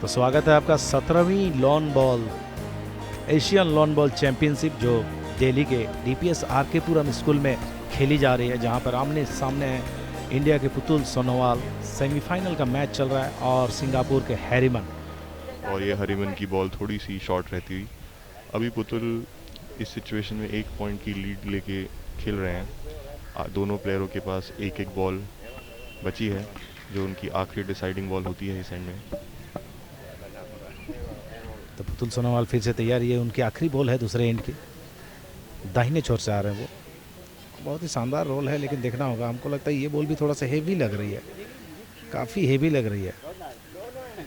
तो स्वागत है आपका 17वीं lawn bowl Asian lawn bowl championship जो दिल्ली के डीपीएस आरकेपुरम स्कूल में खेली जा रही है, जहां पर आमने सामने है इंडिया के पुतुल सोनोवाल। सेमीफाइनल का मैच चल रहा है और सिंगापुर के हैरिमन। और ये हैरिमन की बॉल थोड़ी सी शॉर्ट रहती हुई। अभी पुतुल इस सिचुएशन में 1 पॉइंट की लीड लेके खेल रहे हैं। दोनों प्लेयरों के पास एक एक बॉल बची है जो उनकी आखिरी डिसाइडिंग बॉल होती है इस एंड में। तो पुतुल सोनोवाल फिर से तैयार। ये उनकी आखिरी बॉल है दूसरे एंड की। दाहिने छोर से आ रहे हैं वो। बहुत ही शानदार रोल है, लेकिन देखना होगा। हमको लगता है ये बॉल भी थोड़ा सा हेवी लग रही है, काफ़ी हेवी लग रही है।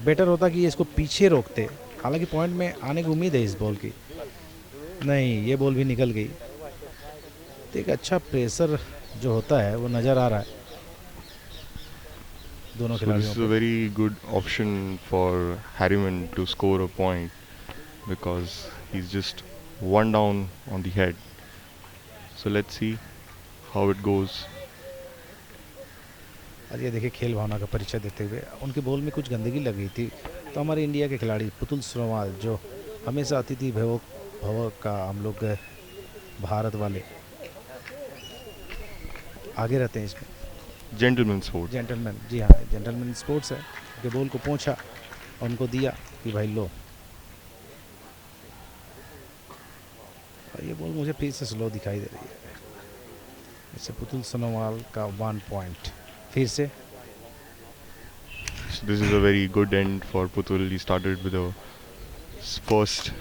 बेटर होता कि ये इसको पीछे रोकते। हालांकि पॉइंट में आने की उम्मीद है इस बॉल की। नहीं, ये बॉल भी निकल गई। तो एक अच्छा प्रेशर जो होता है वो नज़र आ रहा है दोनों खिलाड़ियों this is a very good option for Harriman to score a point because he is just one down on the head. So let's see how it goes. और ये देखिए खेल भावना का परिचय देते हुए उनके बॉल में कुछ गंदगी लग गई थी, तो हमारे इंडिया के खिलाड़ी पुतुल सोनोवाल जो हमेशा अतिथि भव का हम लोग भारत वाले आगे रहते हैं इसमें। Gentleman sport. जेंटलमैन, जी हाँ, जेंटलमैन स्पोर्ट्स है। उनके बॉल को पहुंचा और उनको दिया कि भाई लो। और ये बॉल मुझे फिर से स्लो दिखाई दे रही है। इससे पुतुल सोनोवाल का 1 पॉइंट फिर से। This is a very good end for Putul. He started with a first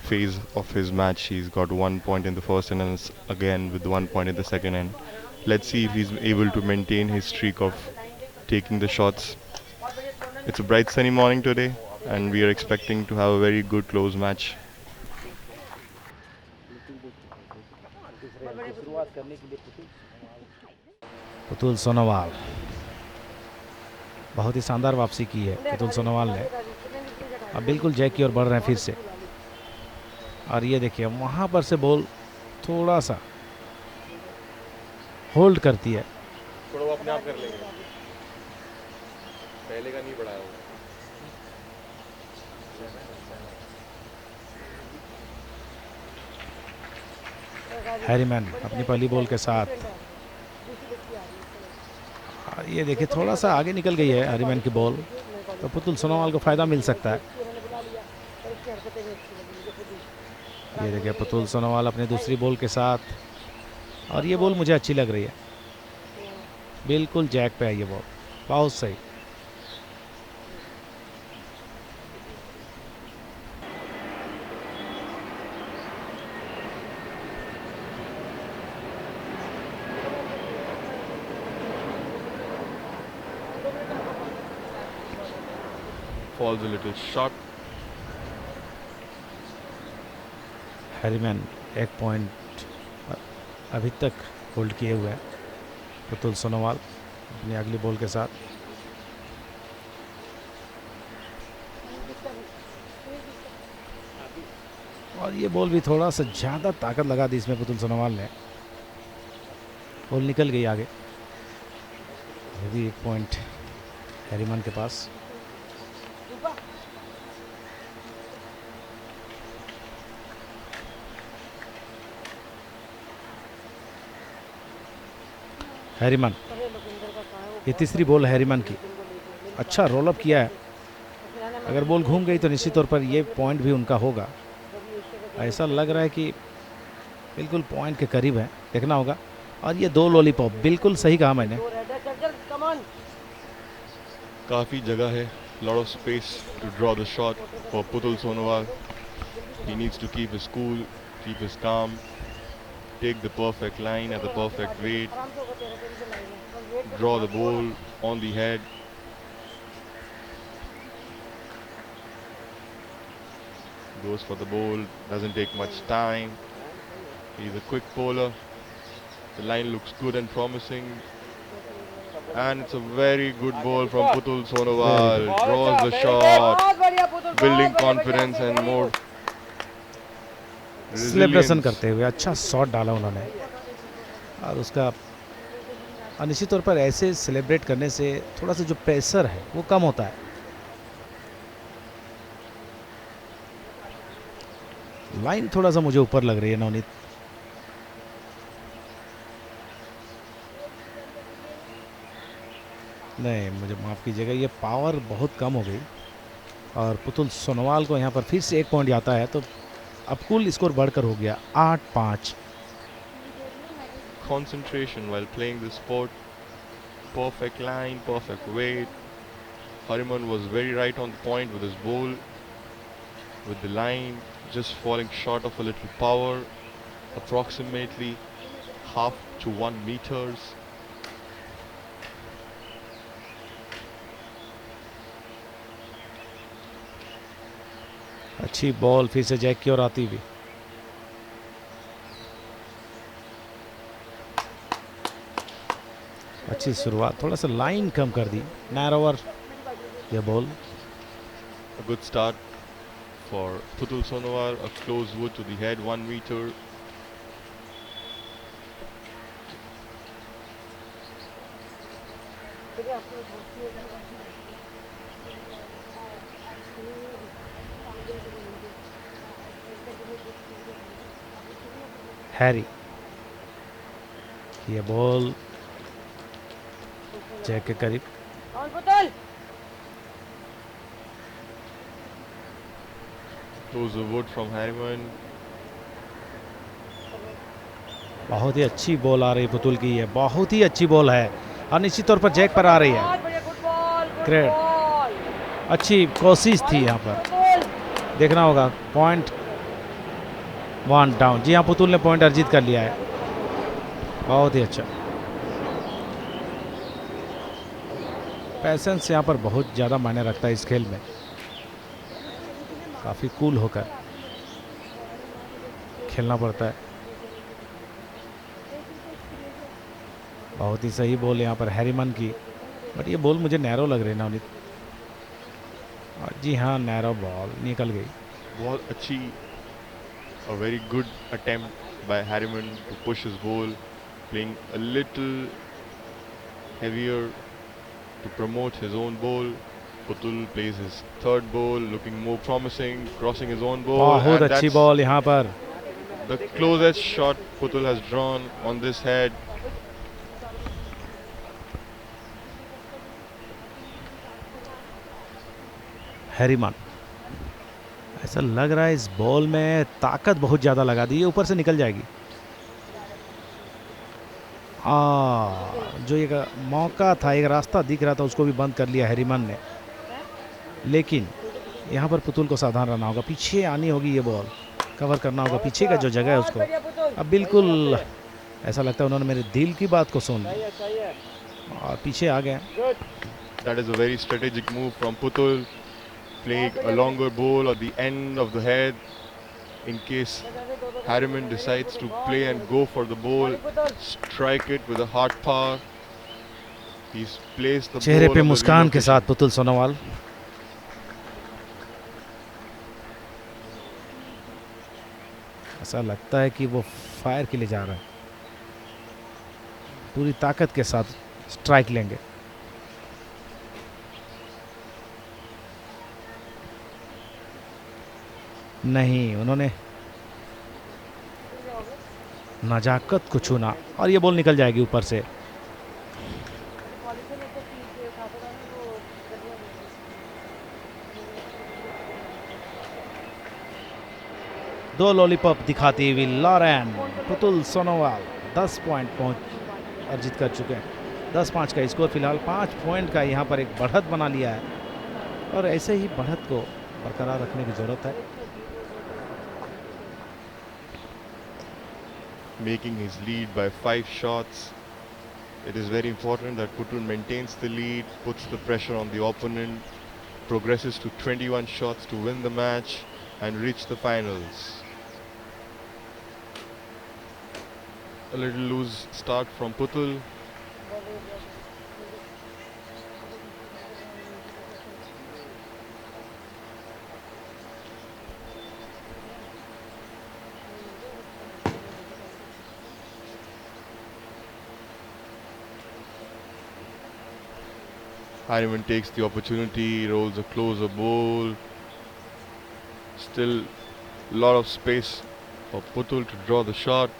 phase of his match. He's got 1 point in the first and then again with 1 point in the second end. Let's see if he's able to maintain his streak of taking the shots. It's a bright sunny morning today and we are expecting to have a very good close match. Putul Sonowal बहुत ही शानदार वापसी की है पुतुल सोनोवाल ने। अब बिल्कुल जय की ओर बढ़ रहे हैं फिर से। और ये देखिए वहाँ पर से बॉल थोड़ा सा होल्ड करती है। थोड़ा वो अपने आप कर लेंगे, पहले का नहीं बढ़ाया होगा। हैरिमैन अपनी पहली बॉल के साथ। ये देखिए थोड़ा सा आगे निकल गई है हैरिमैन की बॉल, तो पुतुल सोनोवाल को फ़ायदा मिल सकता है। ये देखिए पुतुल सोनोवाल अपनी दूसरी बॉल के साथ। और ये बॉल मुझे अच्छी लग रही है, बिल्कुल जैक पे है ये बॉल, बहुत सही। Falls a little short. हैरिमैन 1 point अभी तक होल्ड किए हुए हैं पुतुल सोनोवाल अपनी अगली बॉल के साथ। और ये बॉल भी थोड़ा सा ज़्यादा ताकत लगा दी इसमें पुतुल सोनोवाल ने। बॉल निकल गई आगे। ये भी 1 पॉइंट हैरिमैन के पास। हैरिमैन, ये तीसरी बॉल है हैरिमैन की। अच्छा रोल अप किया है। अगर बॉल घूम गई तो निश्चित तौर पर ये पॉइंट भी उनका होगा। ऐसा लग रहा है कि बिल्कुल पॉइंट के करीब है, देखना होगा। और ये 2 लॉलीपॉप, बिल्कुल सही कहा मैंने। काफ़ी जगह है, lot of space to draw the shot for Putul Sonowal. He needs to keep his cool, keep his calm, take the perfect line at the perfect weight, draw the ball on the head. Goes for the ball, doesn't take much time. He's a quick bowler. The line looks good and promising. And it's a very good ball from Putul Sonowal. Draws the shot, building confidence and more celebration resilience. करते हुए अच्छा shot डाला उन्होंने। और उसका निश्चित तौर पर ऐसे सेलिब्रेट करने से थोड़ा सा जो प्रेशर है वो कम होता है। लाइन थोड़ा सा मुझे ऊपर लग रही है नवनीत। नहीं, मुझे माफ़ कीजिएगा, ये पावर बहुत कम हो गई और पुतुल सोनोवाल को यहाँ पर फिर से 1 पॉइंट जाता है, तो अब कुल स्कोर बढ़कर हो गया 8-5। Concentration while playing the sport. Perfect line, perfect weight. Hariman was very right on the point with his bowl, with the line just falling short of a little power, approximately half to 1 meters. अच्छी ball फिर से Jack की ओर आती हुई। अच्छी शुरुआत, थोड़ा सा लाइन कम कर दी, नैरोवर ये ball. A good start for Putul Sonowal, a close wood to the head, 1 meter. Harry, ये बॉल जैक के करीब। Close wood from Harriman. बहुत ही अच्छी बॉल आ रही है पुतुल की, ये बहुत ही अच्छी बॉल है और निश्चित तौर पर जैक पर आ रही है। ग्रेट, अच्छी कोशिश थी यहाँ पर, देखना होगा। Point 1 down. जी हाँ, पुतुल ने पॉइंट अर्जित कर लिया है, बहुत ही अच्छा। पैसेंस यहाँ पर बहुत ज़्यादा मायने रखता है इस खेल में, काफ़ी कूल होकर खेलना पड़ता है। बहुत ही सही बॉल यहाँ पर हैरीमन की, बट ये बॉल मुझे नैरो लग रही है नवनीत। जी हाँ, नैरो बॉल निकल गई। बहुत अच्छी, a very good attempt by Harriman to push his ball, playing a little heavier to promote his own ball. Putul plays his third ball, looking more promising, crossing his own ball. बहुत and अच्छी that's ball यहाँ पर। the closest shot Putul has drawn on this head. हैरीमन, ऐसा लग रहा है इस ball में ताकत बहुत ज़्यादा लगा दी है, ऊपर से निकल जाएगी। जो एक मौका था, एक रास्ता दिख रहा था, उसको भी बंद कर लिया हैरीमन ने। लेकिन यहाँ पर पुतुल को सावधान रहना होगा, पीछे आनी होगी ये बॉल, कवर करना होगा पीछे का जो जगह है उसको। अब बिल्कुल ऐसा लगता है उन्होंने मेरे दिल की बात को सुन ली और पीछे आ गए। That is a very strategic move from Putul, playing a longer ball at the end of the head in case Harriman decides to play and go for the ball, strike it with a hard power. He's placed the चेहरे ball पे on the मुस्कान के relocation. साथ पुतुल सोनोवाल। ऐसा लगता है कि वो fire के लिए जा रहा है, पूरी ताकत के साथ स्ट्राइक लेंगे। नहीं, उन्होंने नजाकत को छूना और ये बॉल निकल जाएगी ऊपर से। दो लॉलीपॉप दिखाती हुई लॉरेन। पुतुल सोनोवाल 10 पॉइंट पहुंच अर्जित कर चुके हैं। 10-5 का स्कोर फिलहाल 5 पॉइंट का यहाँ पर एक बढ़त बना लिया है और ऐसे ही बढ़त को बरकरार रखने की जरूरत है। Making his lead by 5 shots. It is very important that Putul maintains the lead, puts the pressure on the opponent, progresses to 21 shots to win the match and reach the finals. A little loose start from Putul. Harriman takes the opportunity, rolls a closer ball. Still Lot of space for Putul to draw the shot.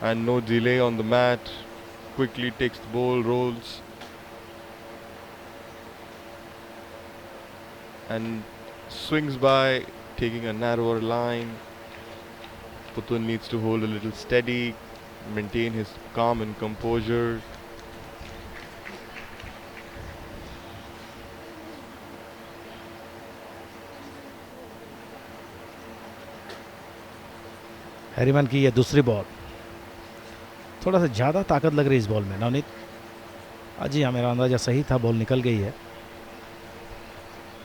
And no delay on the mat. Quickly takes the ball, rolls. And swings by, taking a narrower line. Putul needs to hold a little steady, maintain his calm and composure. Harriman की ये दूसरी ball, थोड़ा सा ज़्यादा ताकत लग रही है इस बॉल में नवनीत। जी हाँ, मेरा अंदाज़ा सही था, बॉल निकल गई है।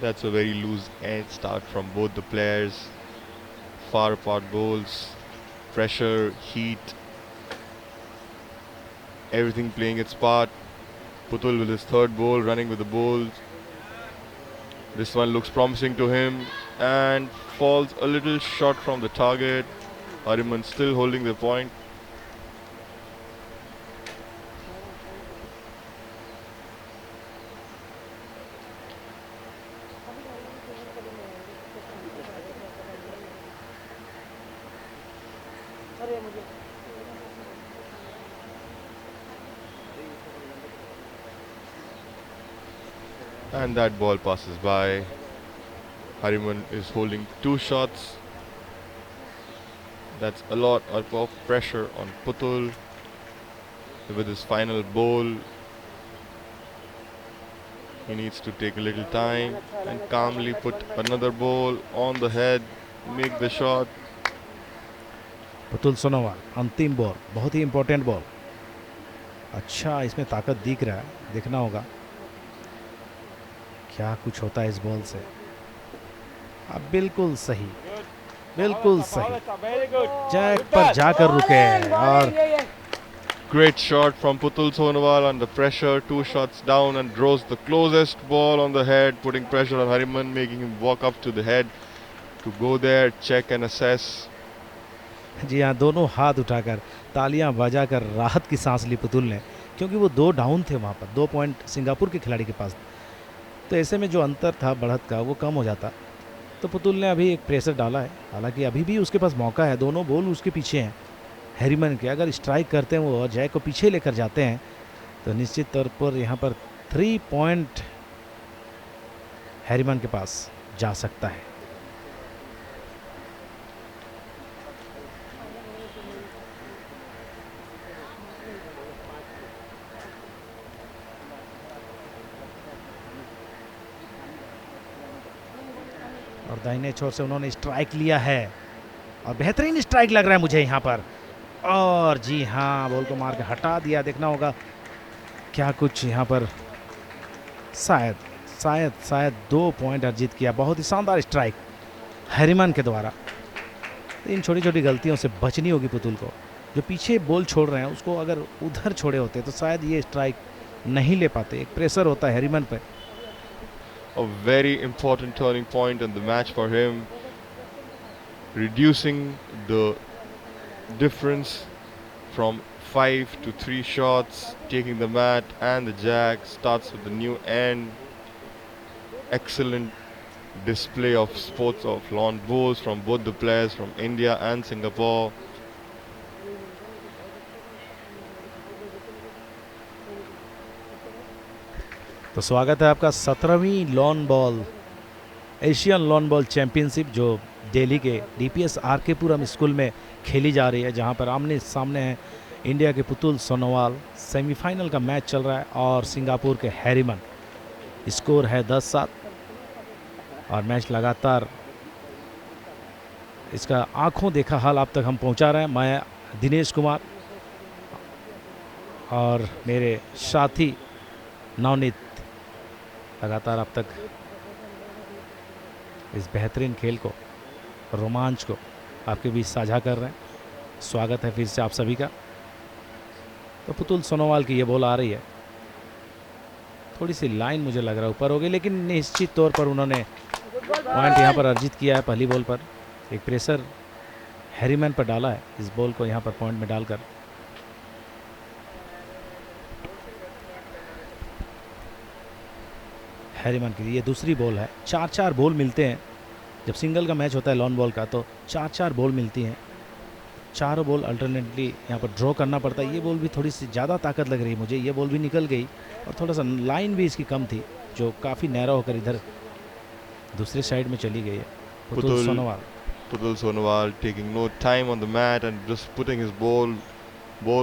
That's a very loose end start from both the players. Far apart bowls, pressure, heat, everything playing its part. Putul with his third ball, running with the bowls. This one looks promising to him and falls a little short from the target. Harriman still holding the point. And that ball passes by. Harriman is holding 2 shots. That's a lot of pressure on Putul with his final ball. He needs to take a little time and calmly put another ball on the head, make the shot. Putul Sonowal, अंतिम ball, बहुत ही important ball. अच्छा, इसमें ताकत दिख रहा है, देखना होगा क्या कुछ होता है इस बॉल से। अब बिल्कुल सही, बिल्कुल सही, जैक पर जाकर रुके। और Great shot from Putul Sonowal under pressure. 2 shots down and draws the closest ball on the head, putting pressure on Harriman, making him walk up to the head to go there, check and assess. जी हाँ, दोनों हाथ उठाकर तालियां बजाकर राहत की सांस ली पुतुल ने, क्योंकि वो 2 डाउन थे वहाँ पर, 2 पॉइंट सिंगापुर के खिलाड़ी के पास। तो ऐसे में जो अंतर था बढ़त का वो कम हो जाता। तो पुतुल ने अभी एक प्रेशर डाला है, हालांकि अभी भी उसके पास मौका है, दोनों बॉल उसके पीछे हैं हैरिमन के। अगर स्ट्राइक करते हैं वो और जय को पीछे लेकर जाते हैं तो निश्चित तौर पर यहाँ पर 3 पॉइंट हैरिमन के पास जा सकता है। और दाहिने छोर से उन्होंने स्ट्राइक लिया है और बेहतरीन स्ट्राइक लग रहा है मुझे यहाँ पर। और जी हाँ, बॉल को मार के हटा दिया। देखना होगा क्या कुछ यहाँ पर, शायद 2 पॉइंट अर्जित किया। बहुत ही शानदार स्ट्राइक हैरिमन के द्वारा। इन छोटी छोटी गलतियों से बचनी होगी पुतुल को। जो पीछे बॉल छोड़ रहे हैं उसको अगर उधर छोड़े होते तो शायद ये स्ट्राइक नहीं ले पाते। एक प्रेशर होता है हैरिमन पे। A very important turning point in the match for him, reducing the difference from 5 to 3 shots, taking the mat and the jack, starts with the new end. Excellent display of sports of lawn bowls from both the players from India and Singapore. तो स्वागत है आपका 17वीं lawn bowl Asian lawn bowl championship जो दिल्ली के DPS RK school में खेली जा रही है, जहां पर आमने सामने हैं इंडिया के पुतुल सोनोवाल। सेमीफाइनल का मैच चल रहा है और सिंगापुर के हैरिमन। स्कोर है 10-7 और मैच लगातार इसका आंखों देखा हाल आप तक हम पहुंचा रहे हैं। मैं दिनेश कुमार और मेरे साथी नवनीत लगातार अब तक इस बेहतरीन खेल को, रोमांच को आपके बीच साझा कर रहे हैं। स्वागत है फिर से आप सभी का। तो पुतुल सोनोवाल की ये बॉल आ रही है, थोड़ी सी लाइन मुझे लग रहा है ऊपर हो गई, लेकिन निश्चित तौर पर उन्होंने पॉइंट यहाँ पर अर्जित किया है। पहली बॉल पर एक प्रेशर हैरिमन पर डाला है, इस बॉल को यहाँ पर पॉइंट में डालकर। हैरिमन के लिए ये दूसरी बॉल है। 4-4 बॉल मिलते हैं जब सिंगल का मैच होता है लॉन बॉल का तो 4-4 बॉल मिलती हैं, चारों बॉल अल्टरनेटली यहाँ पर ड्रॉ करना पड़ता है। ये बॉल भी थोड़ी सी ज़्यादा ताकत लग रही है मुझे, ये बॉल भी निकल गई और थोड़ा सा लाइन भी इसकी कम थी जो काफ़ी नैरो होकर इधर दूसरे साइड में चली गई है। Putul Sonowal Putul Sonowal taking no time on the mat and just putting his ball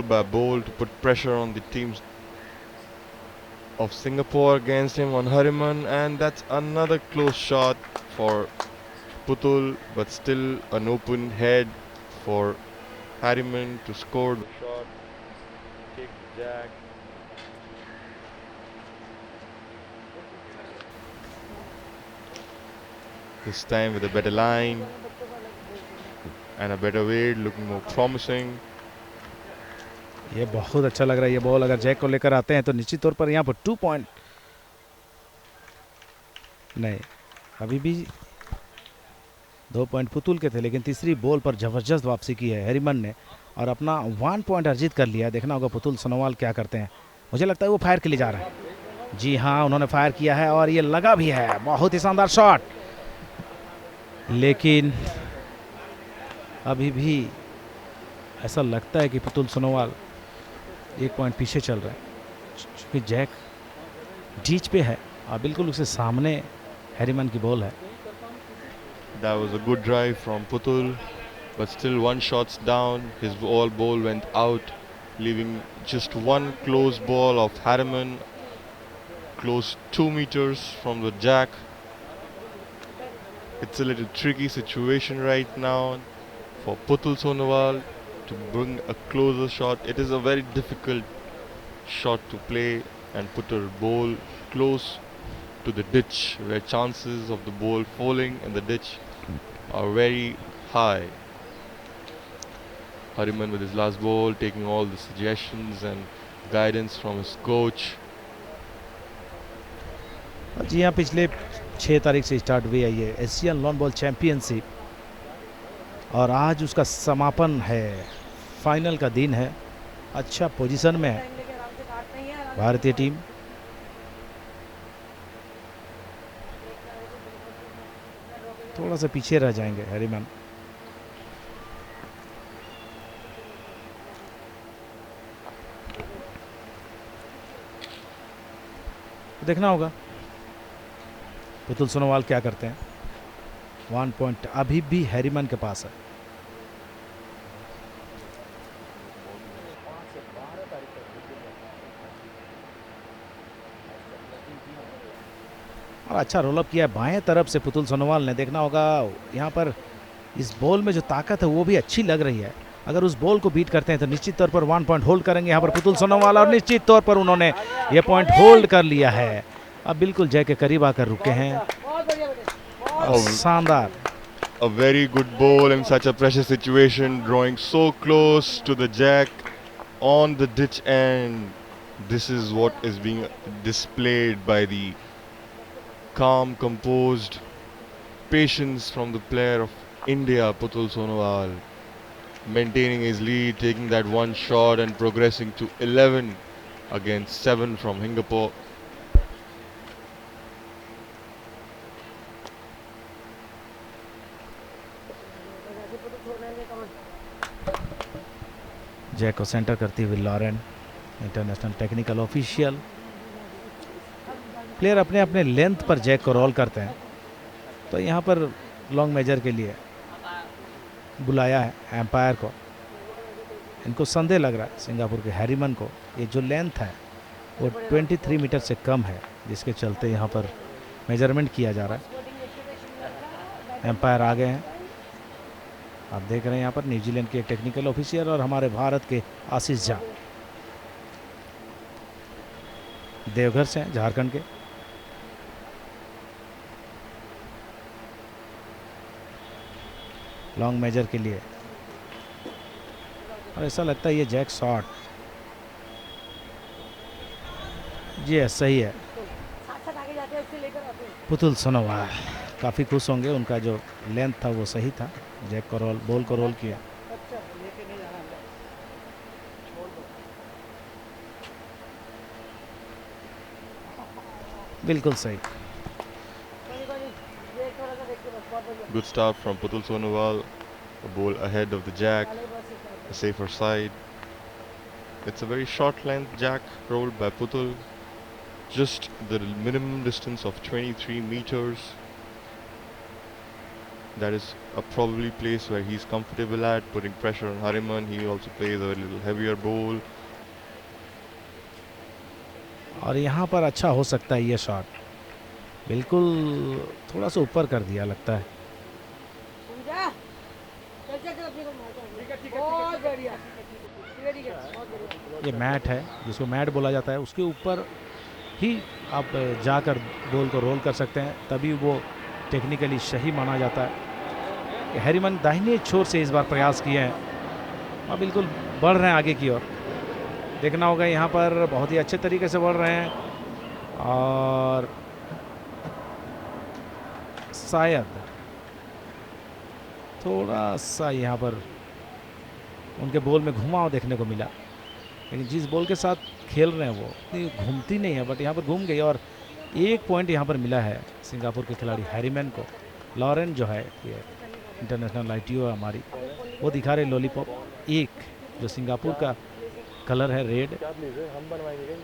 by ball to put pressure on the teams of Singapore against him on Hariman, and that's another close shot for Putul, but still an open head for Harriman to score the shot, take the jack. This time with a better line and a better weight, looking more promising. ये बहुत अच्छा लग रहा है। ये ball अगर Jack को लेकर आते हैं तो निश्चित तौर पर यहाँ पर 2 पॉइंट नहीं, अभी भी 2 पॉइंट पुतुल के थे, लेकिन तीसरी बॉल पर जबरदस्त वापसी की है हैरिमन ने और अपना 1 पॉइंट अर्जित कर लिया। देखना होगा पुतुल सोनोवाल क्या करते हैं। मुझे लगता है वो फायर के लिए जा रहे हैं। जी हाँ, उन्होंने फायर किया है और ये लगा भी है। बहुत ही शानदार शॉट, लेकिन अभी भी ऐसा लगता है कि पुतुल सोनोवाल 1 पॉइंट पीछे चल रहे हैं क्योंकि जैक डीच पे है और बिल्कुल उसके सामने हैरिमन की बॉल है। That was a good drive from Putul, but still 1 shot's down. His ball went out, leaving just 1 close ball of Harriman, close 2 meters from the jack. It's a little tricky situation right now for Putul Sonowal to bring a closer shot. It is a very difficult shot to play and put a ball close to the ditch, where chances of the ball falling in the ditch are very high. Harriman with his last ball, taking all the suggestions and guidance from his coach. जी हाँ, पिछले 6 तारीख से start हुई है ये Asian lawn bowl championship और आज उसका समापन है। फाइनल का दिन है। अच्छा पोजीशन में है भारतीय टीम। थोड़ा सा पीछे रह जाएंगे हैरिमन। देखना होगा पुतुल सोनोवाल क्या करते हैं। 1 पॉइंट अभी भी हैरिमन के पास है। और अच्छा रोलअप किया है बाएं तरफ से पुतुल सोनोवाल ने। देखना होगा यहाँ पर इस बॉल में जो ताकत है वो भी अच्छी लग रही है। अगर उस बॉल को बीट करते हैं तो निश्चित तौर पर 1 पॉइंट होल्ड करेंगे यहाँ पर पुतुल सोनोवाल और निश्चित तौर पर उन्होंने ये पॉइंट होल्ड कर लिया है। अब बिल्कुल जय के करीब आकर रुके हैं। शानदार। A very good ball in such a pressure situation, drawing so close to the jack on the ditch end. This is what is being displayed by the calm, composed patience from the player of India, Putul Sonowal, maintaining his lead, taking that 1 shot and progressing to 11 against 7 from Singapore. जय को centre करती हुई Lauren, international technical official. Player अपने अपने length पर Jack को role करते हैं, तो यहाँ पर लॉन्ग मेजर के लिए बुलाया है एम्पायर को। इनको संदेह लग रहा है सिंगापुर के हैरिमन को, ये जो लेंथ है वो 23 मीटर से कम है, जिसके चलते यहाँ पर मेजरमेंट किया जा रहा है। एम्पायर आ गए हैं। आप देख रहे हैं यहाँ पर न्यूजीलैंड के एक टेक्निकल ऑफिसर और हमारे भारत के आशीष झा, देवघर से हैं, झारखंड के। लॉन्ग मेजर के लिए और ऐसा लगता है ये जैक शॉट जी सही है। पुतुल सोनोवाल काफ़ी खुश होंगे, उनका जो लेंथ था वो सही था। जैक को रोल, बॉल को रोल किया। बिल्कुल सही। Good start from Putul Sonowal. A ball ahead of the jack, a safer side. It's a very short length jack rolled by Putul. Just the minimum distance of 23 meters. That is a probably place where he's comfortable at, putting pressure on Hariman. He also plays a little heavier ball. और यहाँ पर अच्छा हो सकता है ये shot, बिल्कुल थोड़ा सा ऊपर कर दिया लगता है। ये मैट है, जिसको मैट बोला जाता है, उसके ऊपर ही आप जाकर बॉल को रोल कर सकते हैं, तभी वो टेक्निकली सही माना जाता है। हैरीमन दाहिने छोर से इस बार प्रयास किए हैं और बिल्कुल बढ़ रहे हैं आगे की ओर। देखना होगा यहाँ पर बहुत ही अच्छे तरीके से बढ़ रहे हैं और शायद थोड़ा सा यहाँ पर उनके बॉल में घुमाव देखने को मिला, लेकिन जिस बॉल के साथ खेल रहे हैं वो इतनी घूमती नहीं है, बट यहाँ पर घूम गई और 1 पॉइंट यहाँ पर मिला है सिंगापुर के खिलाड़ी हैरीमैन को। लॉरेन जो है ये इंटरनेशनल ITO है हमारी, वो दिखा रहे लॉलीपॉप 1, जो सिंगापुर का कलर है रेड। हम बनवाएंगे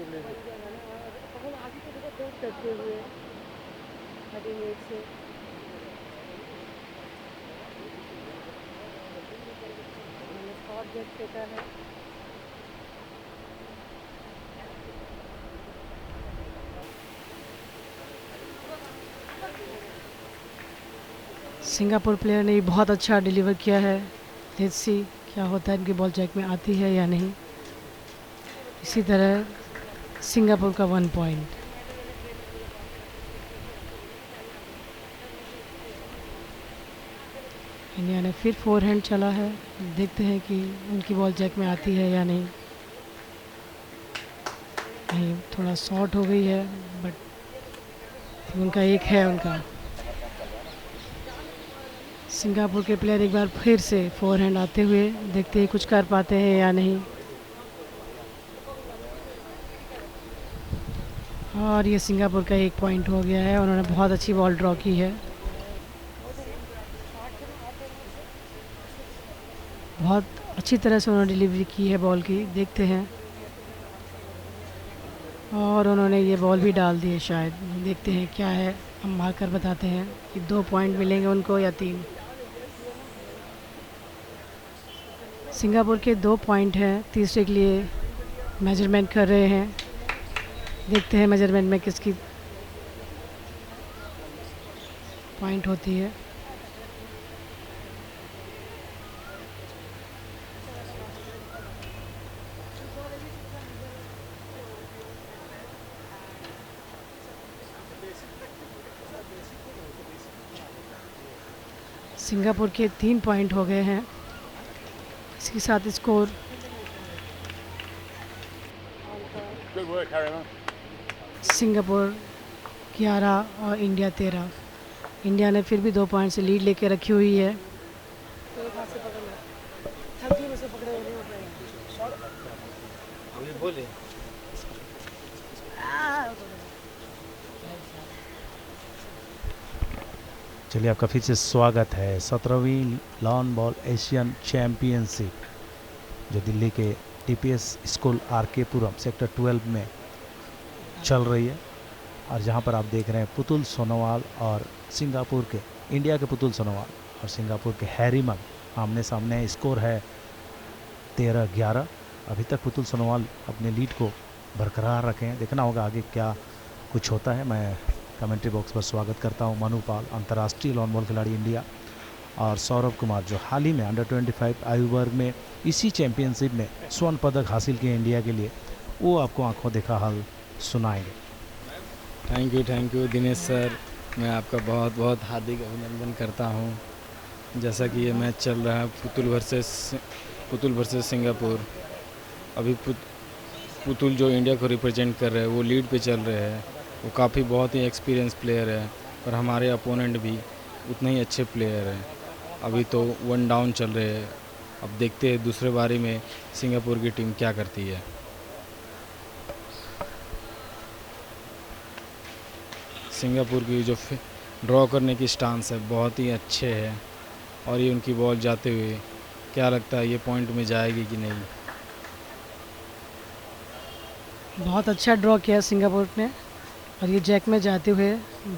सिंगापुर प्लेयर ने बहुत अच्छा डिलीवर किया है। लेट्स सी क्या होता है, इनकी बॉल जैक में आती है या नहीं। इसी तरह सिंगापुर का 1 पॉइंट। इंडिया ने फिर 4 हैंड चला है, देखते हैं कि उनकी बॉल जैक में आती है या नहीं। नहीं, थोड़ा शॉर्ट हो गई है, बट उनका एक है उनका। सिंगापुर के प्लेयर एक बार फिर से 4 हैंड आते हुए, देखते हैं कुछ कर पाते हैं या नहीं। और ये सिंगापुर का 1 पॉइंट हो गया है। उन्होंने बहुत अच्छी बॉल ड्रॉ की है, बहुत अच्छी तरह से उन्होंने डिलीवरी की है बॉल की। देखते हैं, और उन्होंने ये बॉल भी डाल दी है शायद। देखते हैं क्या है, हम मार्कर बताते हैं कि 2 पॉइंट मिलेंगे उनको या 3। सिंगापुर के 2 पॉइंट हैं, तीसरे के लिए मेजरमेंट कर रहे हैं। देखते हैं मेजरमेंट में किसकी पॉइंट होती है। सिंगापुर के 3 पॉइंट हो गए हैं। इसके साथ स्कोर सिंगापुर 11 और इंडिया 13। इंडिया ने फिर भी 2 पॉइंट से लीड लेके रखी हुई है। चलिए, आपका फिर से स्वागत है 17वीं लॉन बॉल एशियन चैम्पियनशिप, जो दिल्ली के TPS स्कूल RK पुरम सेक्टर 12 में चल रही है। और जहां पर आप देख रहे हैं पुतुल सोनोवाल और सिंगापुर के, इंडिया के पुतुल सोनोवाल और सिंगापुर के हैरीमन आमने सामने। स्कोर है 13-11। अभी तक पुतुल सोनोवाल अपने लीड को बरकरार रखे हैं। देखना होगा आगे क्या कुछ होता है। मैं कमेंट्री बॉक्स पर स्वागत करता हूं मनु पाल, अंतर्राष्ट्रीय लॉन बॉल खिलाड़ी इंडिया, और सौरभ कुमार, जो हाल ही में अंडर 25 आयु वर्ग में इसी चैंपियनशिप में स्वर्ण पदक हासिल किए इंडिया के लिए। वो आपको आंखों देखा हाल सुनाएंगे। थैंक यू दिनेश सर, मैं आपका बहुत बहुत हार्दिक अभिनंदन करता हूं। जैसा कि ये मैच चल रहा है पुतुल वर्सेस सिंगापुर। अभी पुतुल जो इंडिया को रिप्रेजेंट कर रहे हैं वो लीड पे चल रहे हैं। वो काफ़ी बहुत ही एक्सपीरियंस प्लेयर है, और हमारे अपोनेंट भी उतने ही अच्छे प्लेयर हैं। अभी तो 1 डाउन चल रहे हैं। अब देखते हैं दूसरे बारी में सिंगापुर की टीम क्या करती है। सिंगापुर की जो ड्रॉ करने की स्टांस है बहुत ही अच्छे है। और ये उनकी बॉल जाते हुए क्या लगता है ये पॉइंट में जाएगी कि नहीं। बहुत अच्छा ड्रॉ किया सिंगापुर ने, और ये जैक में जाते हुए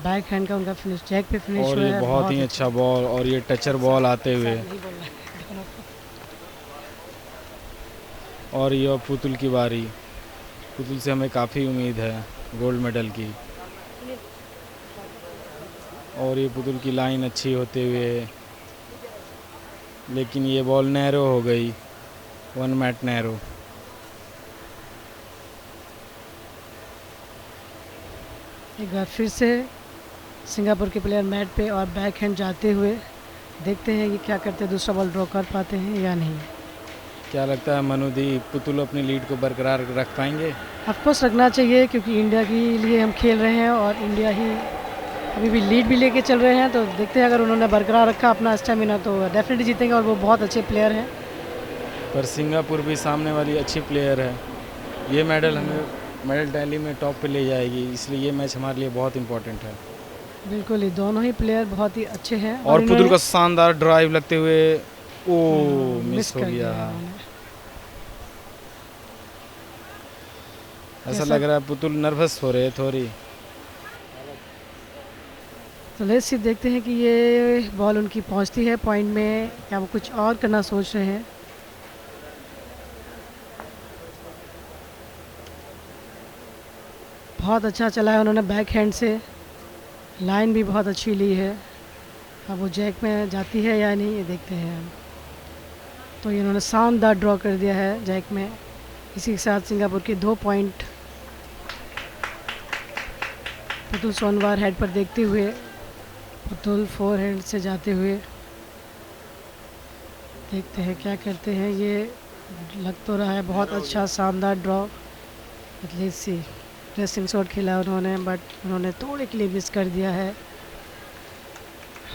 बैक हैंड का उनका फिनिश जैक पे फिनिश और हुआ ये है। बहुत ही अच्छा बॉल, और ये टचर बॉल आते हुए, नहीं बोल रहा है दोनों को। और ये पुतुल की बारी। पुतुल से हमें काफ़ी उम्मीद है गोल्ड मेडल की। और ये पुतुल की लाइन अच्छी होते हुए, लेकिन ये बॉल नैरो हो गई, 1 मैट नैरो। एक बार फिर से सिंगापुर के प्लेयर मैट पे और बैक हैंड जाते हुए, देखते हैं कि क्या करते हैं, दूसरा बॉल ड्रॉ कर पाते हैं या नहीं। क्या लगता है मनुदीप, पुतुल अपनी लीड को बरकरार रख पाएंगे? ऑफकोर्स रखना चाहिए, क्योंकि इंडिया के लिए हम खेल रहे हैं और इंडिया ही अभी भी लीड भी लेके चल रहे हैं। तो देखते हैं अगर उन्होंने बरकरार रखा अपना स्टेमिना तो डेफिनेटली जीतेंगे, और वो बहुत अच्छे प्लेयर हैं। पर सिंगापुर भी सामने वाली अच्छी प्लेयर है। ये मेडल हमें मेडल टैली में टॉप पे ले जाएगी, इसलिए ये मैच हमारे लिए बहुत इंपॉर्टेंट है। बिल्कुल ही दोनों ही प्लेयर बहुत ही अच्छे हैं। और पुतुल इन्होंने- का शानदार ड्राइव लगते हुए ओ मिस हो कर गया। उन्होंने। ऐसा कैसा- लग रहा है पुतुल नर्वस हो रहे हैं थोड़ी। तो लेट्स सी, देखते हैं कि ये बॉल उनकी पहुंचती है पॉइंट में, क्या वो कुछ और करना सोच रहे हैं। बहुत अच्छा चला है उन्होंने बैक हैंड से, लाइन भी बहुत अच्छी ली है। अब वो जैक में जाती है या नहीं, ये देखते हैं हम। तो ये इन्होंने शानदार ड्रॉ कर दिया है जैक में। इसी के साथ सिंगापुर के 2 पॉइंट पुतुल सोनवार हेड पर देखते हुए, पुतुल 4 हैंड से जाते हुए, देखते हैं क्या करते हैं। ये लग तो रहा है बहुत अच्छा शानदार draw. Let's see, dressing shot खेला उन्होंने, बट उन्होंने थोड़े के लिए मिस कर दिया है।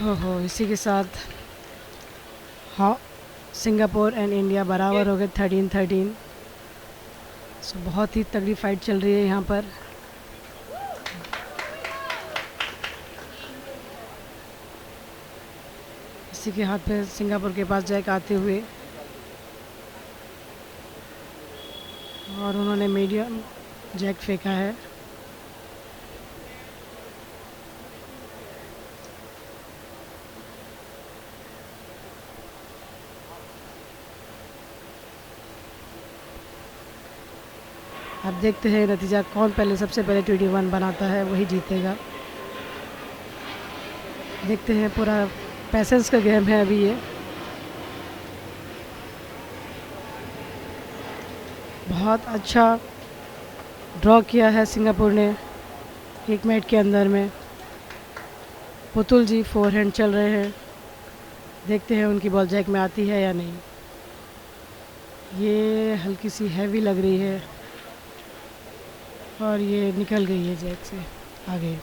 हो इसी के साथ हाँ, सिंगापुर एंड इंडिया बराबर हो गए 13-13। सो बहुत ही तगड़ी फाइट चल रही है यहाँ पर। इसी के हाथ पे सिंगापुर के पास जैक आते हुए, और उन्होंने मीडियम जैक फेंका है। अब देखते हैं नतीजा, कौन पहले सबसे पहले 21 बनाता है वही जीतेगा। देखते हैं, पूरा पैसेंस का गेम है अभी ये। बहुत अच्छा ड्रॉ किया है सिंगापुर ने 1 मिनट के अंदर में। पुतुल जी 4 हैंड चल रहे हैं, देखते हैं उनकी बॉल जैक में आती है या नहीं। ये हल्की सी हैवी लग रही है और ये निकल गई है जैक से आगे।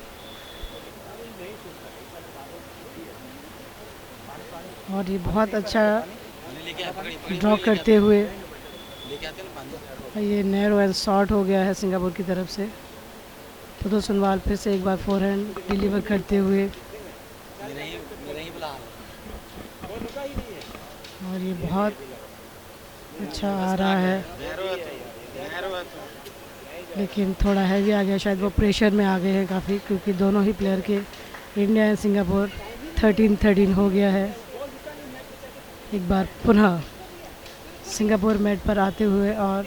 और ये बहुत अच्छा ड्रॉ करते हुए, ये नैरो एंड शॉर्ट हो गया है सिंगापुर की तरफ से। पुतुल सोनवाल फिर से एक बार 4 हैंड डिलीवर करते हुए, और ये बहुत अच्छा आ रहा है, लेकिन थोड़ा हैवी आ गया। शायद वो प्रेशर में आ गए हैं काफ़ी, क्योंकि दोनों ही प्लेयर के, इंडिया एंड सिंगापुर 13-13 हो गया है। एक बार पुनः सिंगापुर मैट पर आते हुए और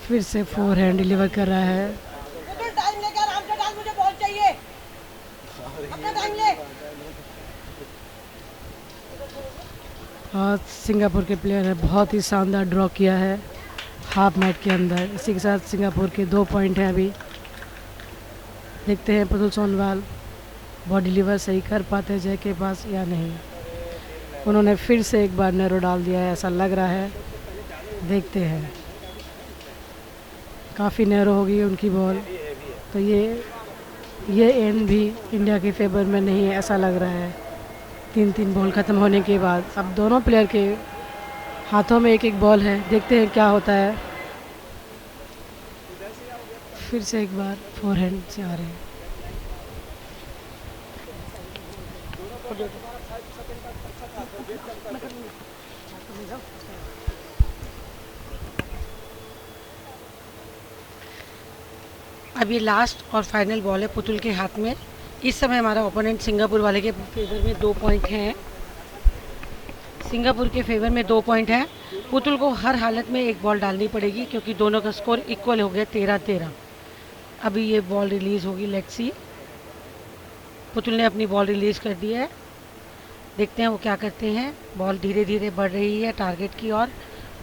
फिर से 4 हैंड डिलीवर कर रहा है। टाइम लेके आराम से डाल, मुझे बॉल चाहिए, अपना टाइम ले। और सिंगापुर के प्लेयर ने बहुत ही शानदार ड्रॉ किया है हाफ मैट के अंदर। इसी के साथ सिंगापुर के 2 पॉइंट हैं अभी। देखते हैं पुतुल सोनवाल बॉल डिलीवर सही कर पाते हैं जय के पास या नहीं। उन्होंने फिर से एक बार नैरो डाल दिया है, ऐसा लग रहा है। देखते हैं, काफ़ी नैरो हो गई है उनकी बॉल। तो ये एंड भी इंडिया के फेवर में नहीं है, ऐसा लग रहा है। 3-3 बॉल ख़त्म होने के बाद अब दोनों प्लेयर के हाथों में 1-1 बॉल है। देखते हैं क्या होता है। फिर से एक बार 4 हैंड से आ रहे हैं। अब ये लास्ट और फाइनल बॉल है पुतुल के हाथ में। इस समय हमारा ओपोनेंट सिंगापुर वाले के फेवर में 2 पॉइंट हैं। सिंगापुर के फेवर में 2 पॉइंट हैं। पुतुल को हर हालत में एक बॉल डालनी पड़ेगी क्योंकि दोनों का स्कोर इक्वल हो गया 13-13। अभी ये बॉल रिलीज़ होगी, लेट्स सी। पुतुल ने अपनी बॉल रिलीज़ कर दी है, देखते हैं वो क्या करते हैं। बॉल धीरे धीरे बढ़ रही है टारगेट की ओर।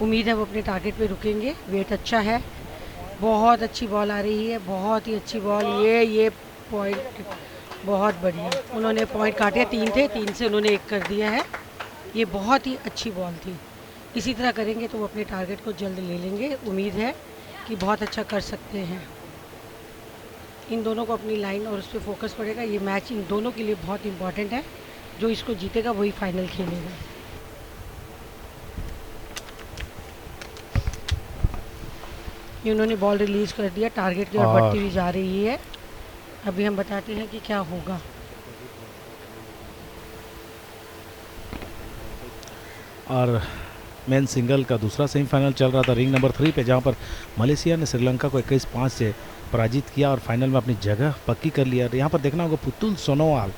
उम्मीद है वो अपने टारगेट पे रुकेंगे। वेट अच्छा है, बहुत अच्छी बॉल आ रही है, बहुत ही अच्छी बॉल। ये पॉइंट बहुत बढ़िया, उन्होंने पॉइंट काटे, 3 थे, 3 से उन्होंने 1 कर दिया है। ये बहुत ही अच्छी बॉल थी। इसी तरह करेंगे तो वो अपने टारगेट को जल्द ले लेंगे। उम्मीद है कि बहुत अच्छा कर सकते हैं। इन दोनों को अपनी लाइन और उस पर फोकस पड़ेगा। ये मैच इन दोनों के लिए बहुत इंपॉर्टेंट है। जो इसको जीतेगा वही फाइनल खेलेगा। ये उन्होंने बॉल रिलीज़ कर दिया, टारगेट की ओर बढ़ती हुई जा रही है। अभी हम बताते हैं कि क्या होगा। और मेन सिंगल का दूसरा सेमीफाइनल चल रहा था रिंग नंबर 3 पे, जहां पर मलेशिया ने श्रीलंका को 21-5 से पराजित किया और फाइनल में अपनी जगह पक्की कर लिया। यहाँ पर देखना होगा पुतुल सोनोवाल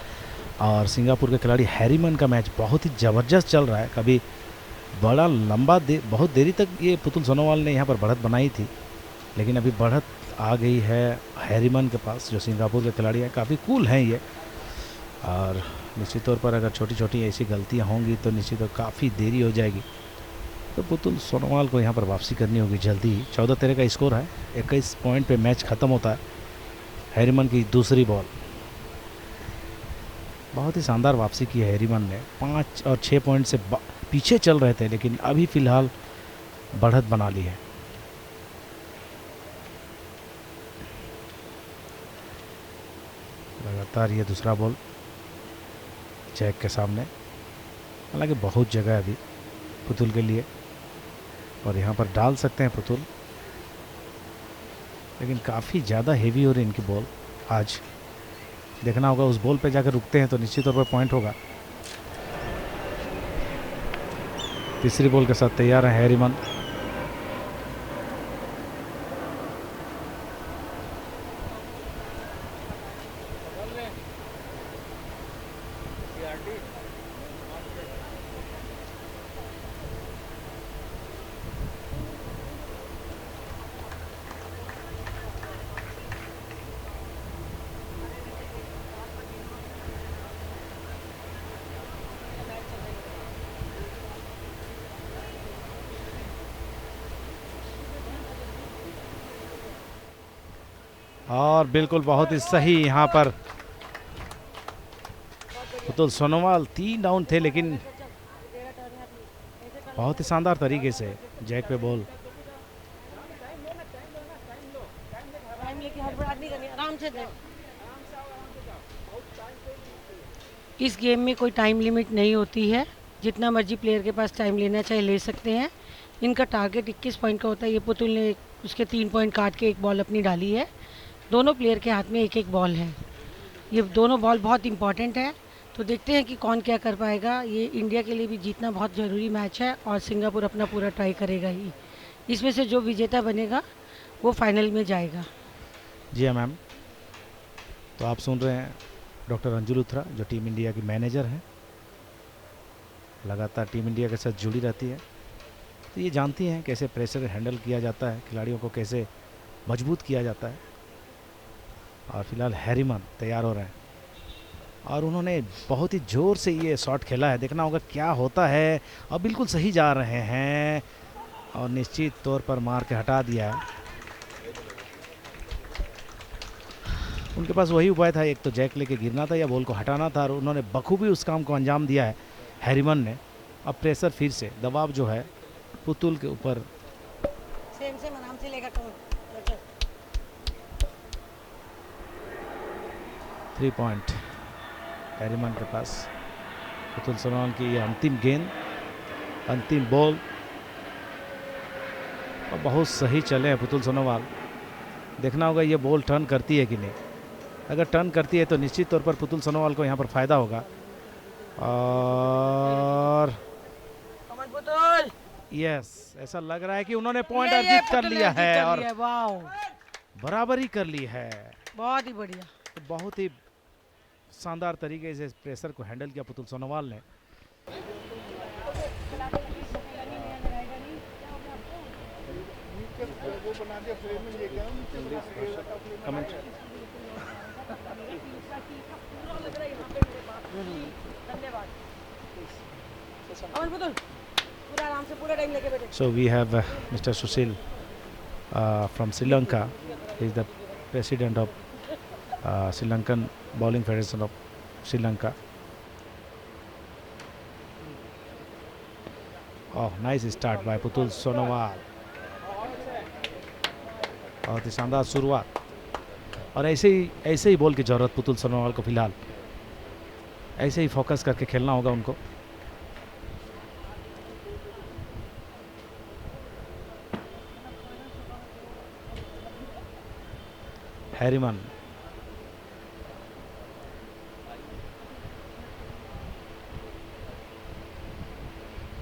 और सिंगापुर के खिलाड़ी हैरीमन का मैच बहुत ही ज़बरदस्त चल रहा है। कभी बड़ा लंबा बहुत देरी तक ये पुतुल सोनोवाल ने यहाँ पर बढ़त बनाई थी, लेकिन अभी बढ़त आ गई है हैरीमन के पास, जो सिंगापुर के खिलाड़ी हैं। काफ़ी कूल हैं ये, और निश्चित तौर पर अगर छोटी छोटी ऐसी गलतियाँ होंगी तो निश्चित तौर काफ़ी देरी हो जाएगी। तो पुतुल सोनोवाल को यहाँ पर वापसी करनी होगी जल्दी ही। 14-13 का स्कोर है, 21 पॉइंट पे मैच ख़त्म होता है। हैरीमन की दूसरी बॉल, बहुत ही शानदार वापसी की है हैरीमन ने। 5 और 6 पॉइंट से पीछे चल रहे थे, लेकिन अभी फ़िलहाल बढ़त बना ली है। लगातार ये दूसरा बॉल जैक के सामने। हालांकि बहुत जगह है अभी पुतुल के लिए, और यहाँ पर डाल सकते हैं पुतुल, लेकिन काफ़ी ज़्यादा हेवी हो रही इनकी बॉल आज। देखना होगा उस बॉल पे जाकर रुकते हैं तो निश्चित तौर पर पॉइंट होगा। तीसरी बॉल के साथ तैयार है हैरीमन। और बिल्कुल बहुत ही सही यहाँ पर पुतुल सोनोवाल 3 डाउन थे, लेकिन बहुत ही शानदार तरीके से जैक पे बॉल। इस गेम में कोई टाइम लिमिट नहीं होती है, जितना मर्जी प्लेयर के पास टाइम लेना चाहे ले सकते हैं। इनका टारगेट 21 पॉइंट का होता है। ये पुतुल ने उसके 3 पॉइंट काट के एक बॉल अपनी डाली है। दोनों प्लेयर के हाथ में एक एक बॉल है। ये दोनों बॉल बहुत इंपॉर्टेंट है, तो देखते हैं कि कौन क्या कर पाएगा। ये इंडिया के लिए भी जीतना बहुत ज़रूरी मैच है, और सिंगापुर अपना पूरा ट्राई करेगा ही। इसमें से जो विजेता बनेगा वो फाइनल में जाएगा। जी हाँ मैम, तो आप सुन रहे हैं डॉक्टर अंजू लुथरा, जो टीम इंडिया की मैनेजर हैं, लगातार टीम इंडिया के साथ जुड़ी रहती है। तो ये जानती हैं कैसे प्रेशर हैंडल किया जाता है, खिलाड़ियों को कैसे मजबूत किया जाता है। और फिलहाल हैरीमन तैयार हो रहे हैं, और उन्होंने बहुत ही ज़ोर से ये शॉट खेला है। देखना होगा क्या होता है। और बिल्कुल सही जा रहे हैं, और निश्चित तौर पर मार के हटा दिया है। उनके पास वही उपाय था, एक तो जैक लेके गिरना था या बॉल को हटाना था, और उन्होंने बखूबी उस काम को अंजाम दिया है हैरीमन ने। अब प्रेशर फिर से, दबाव जो है पुतुल के ऊपर। सेम आराम से लेगा। 3 पॉइंट हैरीमन के पास। पुतुल सोनोवाल की ये अंतिम गेंद, अंतिम बॉल, और बहुत सही चले हैं पुतुल सोनोवाल। देखना होगा ये बॉल टर्न करती है कि नहीं। अगर टर्न करती है तो निश्चित तौर पर पुतुल सोनोवाल को यहाँ पर फ़ायदा होगा। और कमन पुतुल यस, ऐसा लग रहा है कि उन्होंने पॉइंट ये अर्जित कर पुतुल ने लिया अर्जित है कर और लिया, वाओ बराबरी कर ली है। बहुत ही बढ़िया। तो बहुत ही शानदार तरीके से इस प्रेशर को हैंडल किया पुतुल सोनोवाल ने। धन्यवाद कमन पुतुल, पूरा आराम से पूरा टाइम लेके बैठे। So we have Mr. Sushil from Sri Lanka. He is the president of Sri Lankan Bowling Federation of Sri Lanka. Oh, nice start by Putul Sonowal. बहुत ही शानदार शुरुआत, और ऐसे ही बॉल की जरूरत पुतुल सोनोवाल को फिलहाल। ऐसे ही फोकस करके खेलना होगा उनको। हैरिमन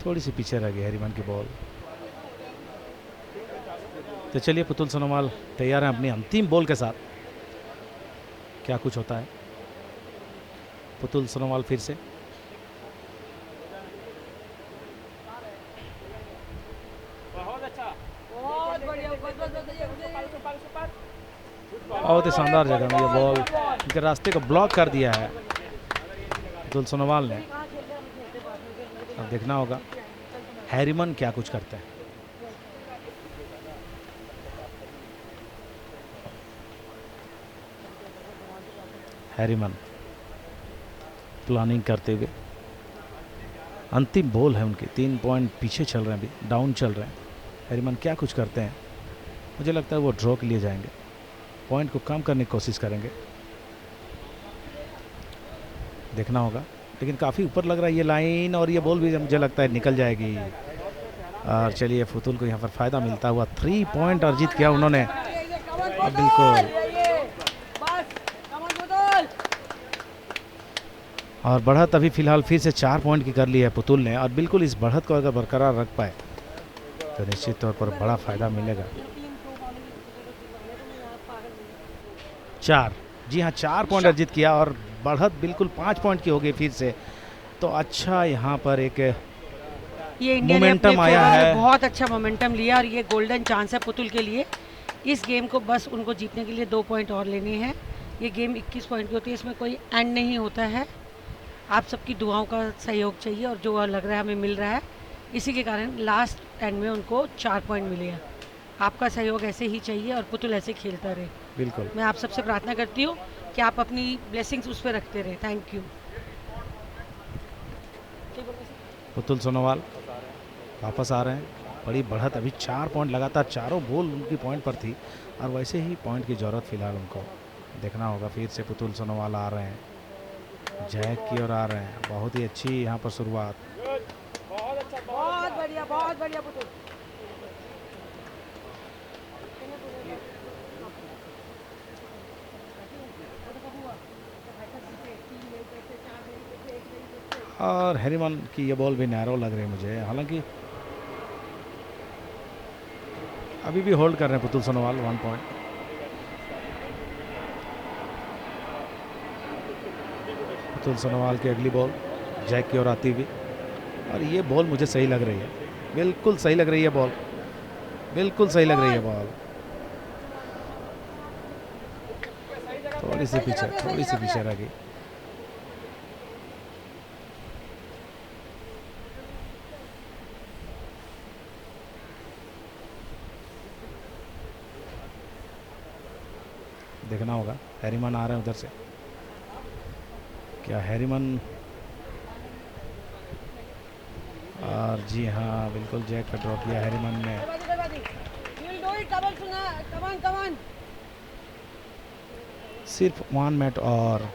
थोड़ी सी पीछे रह गई हैरिमन की बॉल। तो चलिए पुतुल सोनोवाल तैयार हैं अपनी अंतिम बॉल के साथ। क्या कुछ होता है। पुतुल सोनोवाल फिर से बहुत बढ़िया, बहुत ही शानदार जगह में ये बॉल उनके रास्ते को ब्लॉक कर दिया है पुतुल सोनोवाल ने। अब देखना होगा हैरिमन क्या कुछ करते हैं। हैरिमन प्लानिंग करते हुए, अंतिम बॉल है उनकी, 3 पॉइंट पीछे चल रहे हैं, अभी डाउन चल रहे हैं। हैरिमन क्या कुछ करते हैं, मुझे लगता है वो ड्रॉ के लिए जाएंगे, पॉइंट को कम करने की कोशिश करेंगे। देखना होगा, लेकिन काफ़ी ऊपर लग रहा है ये लाइन, और ये बॉल भी मुझे लगता है निकल जाएगी। और चलिए पुतुल को यहाँ पर फ़ायदा मिलता हुआ 3 पॉइंट अर्जित किया उन्होंने। बिल्कुल, और बढ़त अभी फिलहाल फिर से 4 पॉइंट की कर ली है पुतुल ने, और बिल्कुल इस बढ़त को अगर बरकरार रख पाए तो निश्चित तौर पर बड़ा फायदा मिलेगा। 4, जी हाँ 4 पॉइंट अर्जित किया, और बढ़त बिल्कुल 5 पॉइंट की हो गई फिर से। तो अच्छा यहाँ पर एक ये इंडिया ने मोमेंटम अपने आया फेवर में है। बहुत अच्छा मोमेंटम लिया, और ये गोल्डन चांस है पुतुल के लिए। इस गेम को बस उनको जीतने के लिए 2 पॉइंट और लेने हैं। ये गेम 21 पॉइंट की होती है, इसमें कोई एंड नहीं होता है। आप सबकी दुआओं का सहयोग चाहिए, और जो लग रहा है हमें मिल रहा है, इसी के कारण लास्ट एंड में उनको 4 पॉइंट मिले हैं। आपका सहयोग ऐसे ही चाहिए, और पुतुल ऐसे खेलता रहे। बिल्कुल, मैं आप सबसे प्रार्थना करती हूँ कि आप अपनी ब्लेसिंग्स उस पर रखते रहे। Thank you. पुतुल सोनोवाल वापस आ रहे हैं। बड़ी बढ़त, अभी 4 पॉइंट लगातार, चारों बॉल उनकी पॉइंट पर थी, और वैसे ही पॉइंट की ज़रूरत फिलहाल उनको। देखना होगा, फिर से पुतुल सोनोवाल आ रहे हैं, जैक की ओर आ रहे हैं। बहुत ही अच्छी यहाँ पर शुरुआत। बहुत बढ़िया, बहुत बढ़िया पुतुल। और हैरिमन की ये बॉल भी नैरो लग रही है मुझे, हालांकि अभी भी होल्ड कर रहे हैं पुतुल सोनोवाल 1 पॉइंट। पुतुल सोनोवाल की अगली बॉल जैक की ओर आती हुई, और ये बॉल मुझे सही लग रही है, बिल्कुल सही लग रही है बॉल, बिल्कुल सही लग रही है बॉल। थोड़ी सी पीछे रह गई। देखना होगा, हैरिमन आ रहे हैं उधर से। क्या हैरिमन, और जी हाँ बिल्कुल जैक का ड्रॉ किया हैरिमन ने। सिर्फ 1 मिनट और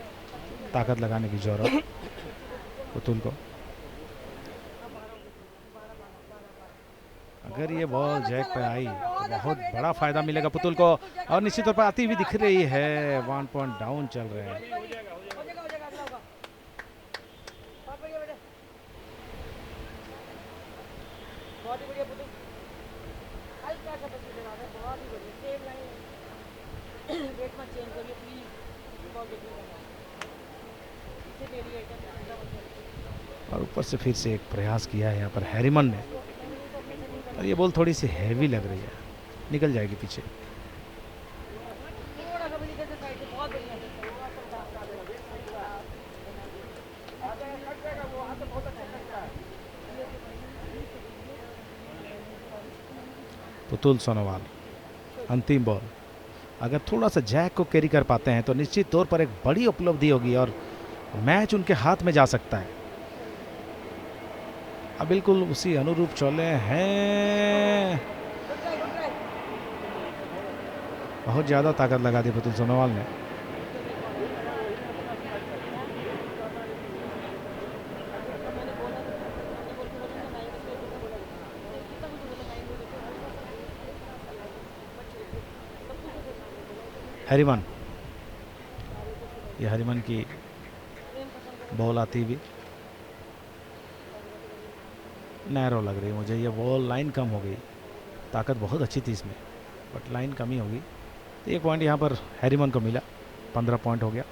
ताकत लगाने की जरूरत पुतुल को। अगर ये बॉल जैक पे आई तो बहुत बड़ा फायदा मिलेगा पुतुल को, और निश्चित तौर पर आती हुई दिख रही है। 1 पॉइंट डाउन चल रहे हैं। बहुत ही बढ़िया पुतुल, हल्का सा पोजीशन आ रहा है, बहुत ही बढ़िया, सेम लाइन, वेट मत चेंज करिए प्लीज, बॉल देखने का पीछे मेरी और ऊपर से फिर से एक प्रयास किया है यहाँ पर हैरिमन ने, और ये बॉल थोड़ी सी हैवी लग रही है, निकल जाएगी पीछे। थोड़ा सा भी इधर से साइड से, बहुत बढ़िया है। पुतुल सोनोवाल, अंतिम बॉल, अगर थोड़ा सा जैक को कैरी कर पाते हैं तो निश्चित तौर पर एक बड़ी उपलब्धि होगी और मैच उनके हाथ में जा सकता है। अब बिल्कुल उसी अनुरूप चले हैं, बहुत ज़्यादा ताकत लगा दी पुतुल सोनोवाल ने। हैरिमन, ये हैरिमन की बॉल आती हुई नैरो लग रही है मुझे, ये बॉल लाइन कम हो गई, ताकत बहुत अच्छी थी इसमें बट लाइन कमी होगी, तो एक पॉइंट यहाँ पर हैरिमन को मिला, 15 पॉइंट हो गया।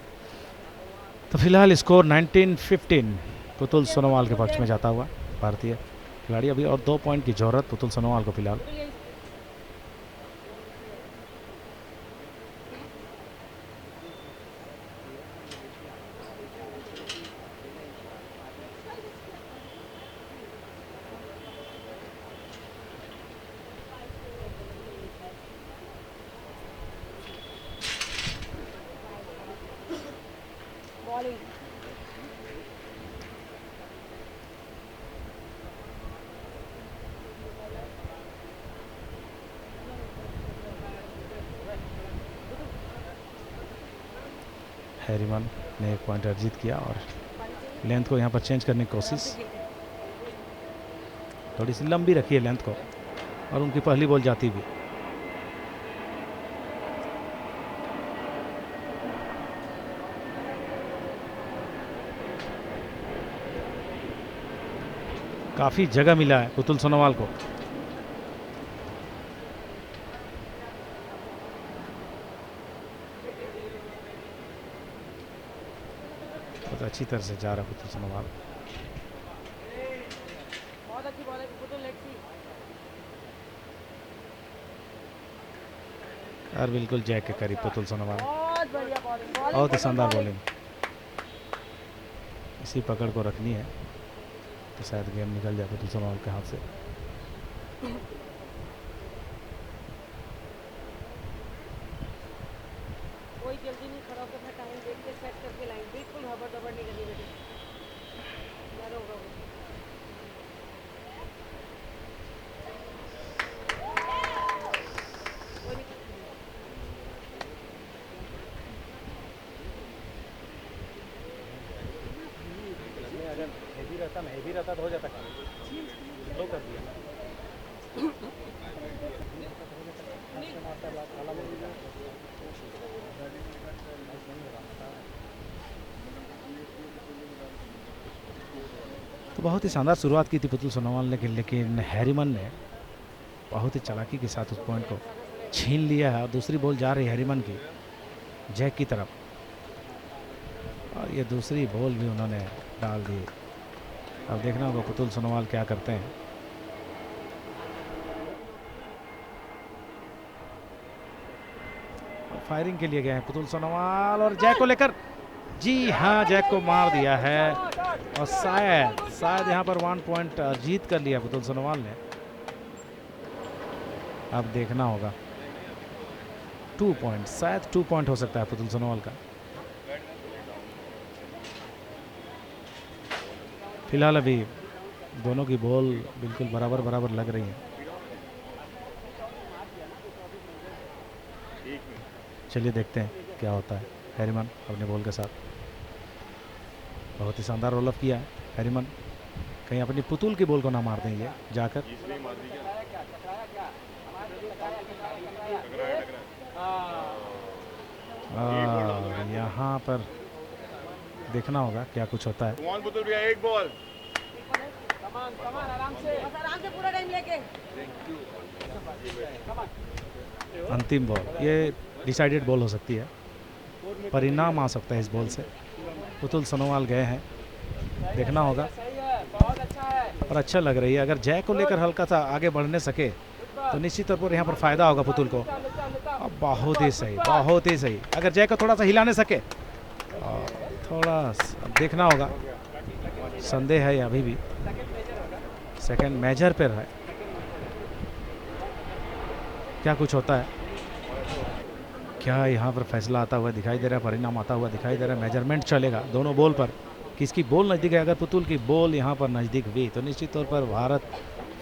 तो फिलहाल स्कोर 19-15 पुतुल सोनोवाल के पक्ष में जाता हुआ भारतीय खिलाड़ी। अभी और 2 पॉइंट की जरूरत पुतुल सोनोवाल को फिलहाल। हैरिमन ने एक पॉइंट अर्जित किया और लेंथ को यहाँ पर चेंज करने की कोशिश, थोड़ी सी लंबी रखी है लेंथ को, और उनकी पहली बॉल जाती भी। काफी जगह मिला है पुतुल सोनोवाल को। बहुत अच्छी तरह से जा रहा है पुतुल सोनोवाल। बहुत अच्छी बॉल है पुतुल, लेट्स सी। और बिल्कुल जैक के करीब पुतुल सोनोवाल, बहुत बढ़िया बॉलिंग, बहुत ही शानदार बॉलिंग। इसी पकड़ को रखनी है तो शायद गेम निकल जाए पुतुल सोनोवाल के हाथ से। कोई जल्दी नहीं, खड़ा होकर अपना टाइम देख के सेट करके लाइन, बिल्कुल हबड़ दबड़ नहीं करनी बेटे, यार होगा वो। अगर हेवी रहता तो हो जाता काम, स्लो कर दिया। तो बहुत ही शानदार शुरुआत की थी पुतुल सोनोवाल ने, लेकिन हैरिमन ने बहुत ही चालाकी के साथ उस पॉइंट को छीन लिया है। और दूसरी बॉल जा रही है हैरिमन की जैक की तरफ, और ये दूसरी बॉल भी उन्होंने डाल दी। अब देखना होगा पुतुल सोनोवाल क्या करते हैं। फायरिंग के लिए गए हैं पुतुल सोनोवाल और जैक को लेकर, जी हाँ जैक को मार दिया है, और शायद यहाँ पर 1 पॉइंट जीत कर लिया पुतुल सोनोवाल ने। अब देखना होगा 2 पॉइंट, शायद 2 पॉइंट हो सकता है पुतुल सोनोवाल का। फिलहाल अभी दोनों की बॉल बिल्कुल बराबर लग रही हैं। चलिए देखते हैं क्या होता है। हैरिमन अपने बॉल के साथ बहुत ही शानदार रोल ऑफ किया है हैरिमन, कहीं अपनी पुतुल की बॉल को ना मार दें ये जाकर। यहाँ पर देखना होगा क्या कुछ होता है। पुतुल भैया एक बॉल। आराम से पूरा टाइम लेके। अंतिम बॉल, ये डिसाइडेड बॉल हो सकती है, परिणाम आ सकता है इस बॉल से। पुतुल सोनोवाल गए हैं, देखना होगा, और अच्छा लग रही है। अगर जय को लेकर हल्का सा आगे बढ़ने सके तो निश्चित तौर पर यहाँ पर फायदा होगा पुतुल को। अब बहुत ही सही, बहुत ही सही। अगर जय को थोड़ा सा हिलाने सके, थोड़ा देखना होगा, संदेह है अभी भी। सेकंड मेजर पर है, क्या कुछ होता है, क्या यहाँ पर फैसला आता हुआ दिखाई दे रहा है, परिणाम आता हुआ दिखाई दे रहा है। मेजरमेंट चलेगा दोनों बॉल पर, किसकी बॉल नज़दीक है। अगर पुतुल की बॉल यहाँ पर नज़दीक हुई तो निश्चित तौर पर भारत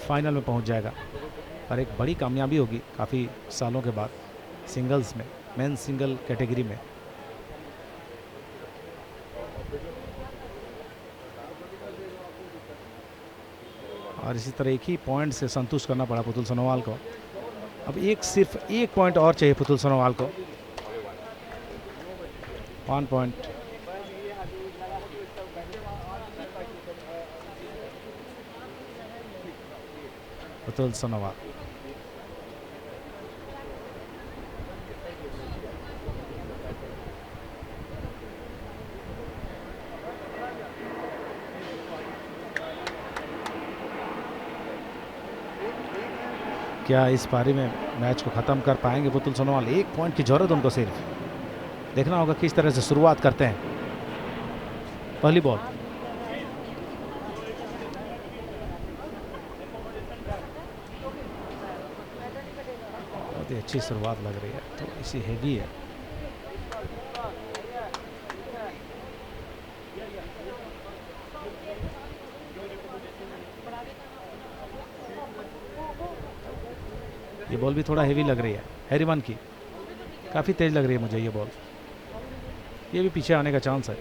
फाइनल में पहुँच जाएगा, और एक बड़ी कामयाबी होगी काफ़ी सालों के बाद सिंगल्स में, मेन सिंगल कैटेगरी में। और इसी तरह एक ही पॉइंट से संतुष्ट करना पड़ा पुतुल सोनोवाल को। अब सिर्फ एक पॉइंट और चाहिए पुतुल सोनोवाल को। 1 पॉइंट। पुतुल सोनोवाल। क्या इस पारी में मैच को ख़त्म कर पाएंगे पुतुल सोनोवाल? 1 पॉइंट की जरूरत उनको सिर्फ। देखना होगा किस तरह से शुरुआत करते हैं। पहली बॉल, बहुत ही अच्छी शुरुआत लग रही है, तो इसी हेवी है। ये बॉल भी थोड़ा हेवी लग रही है हैरीमन की, काफ़ी तेज लग रही है मुझे ये बॉल। ये भी पीछे आने का चांस है।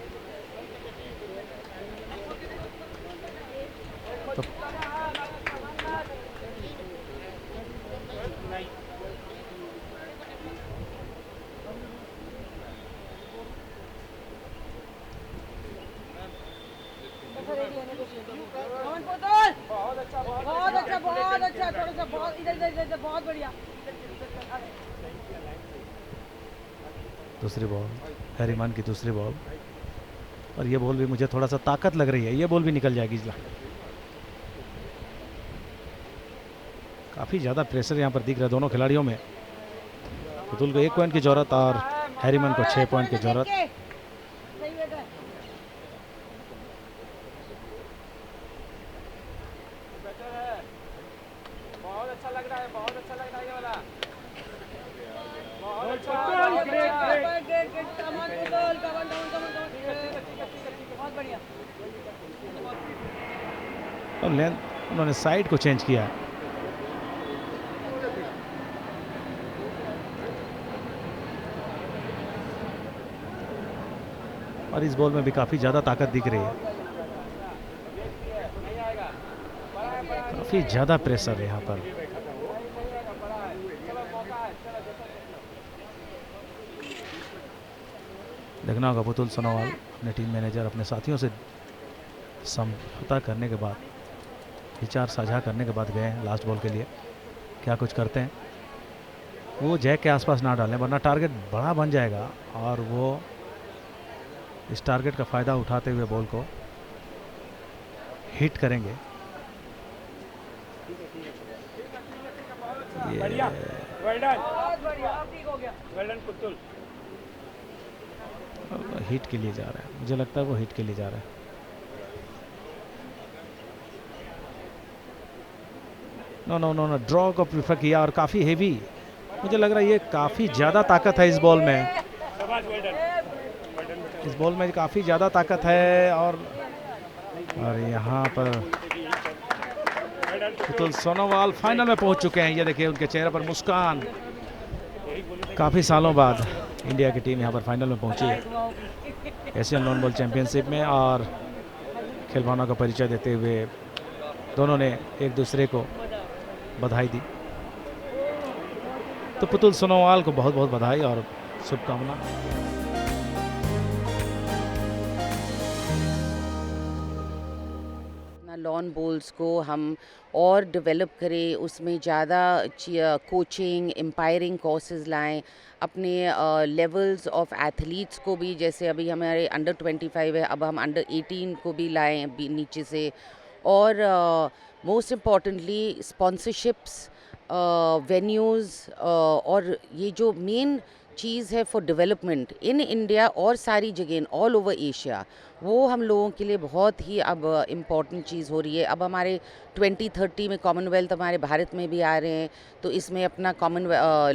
तो बहुत अच्छा, थोड़ा सा बहुत इधर बहुत बढ़िया। दूसरी बॉल, हैरीमन की दूसरी बॉल, और ये बॉल भी मुझे थोड़ा सा ताकत लग रही है, ये बॉल भी निकल जाएगी। काफ़ी ज़्यादा प्रेशर यहाँ पर दिख रहा है दोनों खिलाड़ियों में। पुतुल को 1 पॉइंट की जरूरत और हैरीमन को 6 पॉइंट की जरूरत। और लेंथ, उन्होंने साइड को चेंज किया है। और इस बॉल में भी काफ़ी ज़्यादा ताकत दिख रही है, काफ़ी ज़्यादा प्रेशर है यहाँ पर। देखना होगा पुतुल सोनोवाल अपने टीम मैनेजर, अपने साथियों से समझौता करने के बाद, विचार साझा करने के बाद गए हैं लास्ट बॉल के लिए। क्या कुछ करते हैं, वो जय के आसपास ना डालें वरना टारगेट बड़ा बन जाएगा, और वो इस टारगेट का फ़ायदा उठाते हुए बॉल को हिट करेंगे। हिट के लिए जा रहा है, मुझे लगता है वो हिट के लिए जा रहा है। नो, ड्रॉ को प्रीफर किया, और काफ़ी हेवी मुझे लग रहा है। ये काफ़ी ज़्यादा ताकत है इस बॉल में, इस बॉल में काफ़ी ज़्यादा ताकत है। और यहाँ पर पुतुल सोनोवाल फाइनल में पहुंच चुके हैं। ये देखिए उनके चेहरे पर मुस्कान। काफ़ी सालों बाद इंडिया की टीम यहाँ पर फाइनल में पहुंची है एशियन लॉन बॉल चैंपियनशिप में, और खेल भावना का परिचय देते हुए दोनों ने एक दूसरे को बधाई दी। तो पुतुल सोनोवाल को बहुत बहुत बधाई और शुभकामना। लॉन बॉल्स को हम और डेवलप करें, उसमें ज़्यादा कोचिंग एम्पायरिंग कोर्सेज लाएं, अपने लेवल्स ऑफ एथलीट्स को भी, जैसे अभी हमारे अंडर 25 है, अब हम अंडर 18 को भी लाएं अभी नीचे से, और मोस्ट इम्पॉर्टेंटली स्पॉन्सरशिप्स, वेन्यूज़, और ये जो मेन चीज़ है फॉर डेवलपमेंट इन इंडिया और सारी जगह ऑल ओवर एशिया, वो हम लोगों के लिए बहुत ही अब इम्पॉर्टेंट चीज़ हो रही है। अब हमारे 2030 में कॉमनवेल्थ हमारे भारत में भी आ रहे हैं, तो इसमें अपना कॉमन